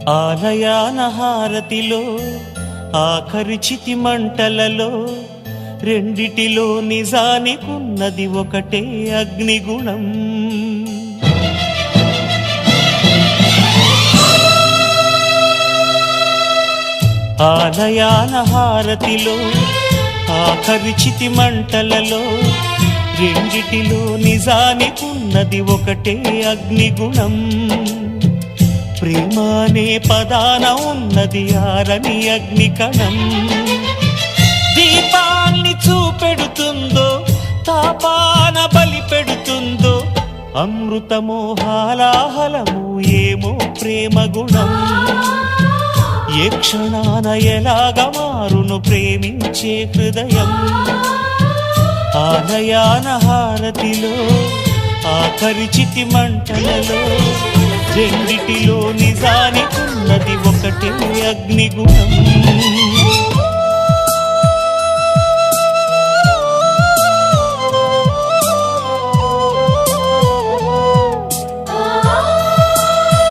ఆలయాన హారతిలో ఆఖరి చితి మంటలలో రెండిటిలో నిజానికున్నది ఒకటే అగ్నిగుణం. ఆలయాన హారతిలో ఆఖరి చితి మంటలలో రెండిటిలో నిజానికున్నది ఒకటే అగ్నిగుణం. ప్రేమానే పదాన ఉన్నది ఆరని అగ్ని కణం. దీపాన్ని చూపెడుతుందో తాపాన బలి పెడుతుందో అమృతమో హాలాహలము ఏమో ప్రేమ గుణం. ఏ క్షణాన ఎలాగ మారును ప్రేమించే హృదయం. ఆలయాన హారతిలో ఆఖరి చితి మంటలలో రెండిటిలో నిజానికున్నది ఒకటే అగ్నిగుణం.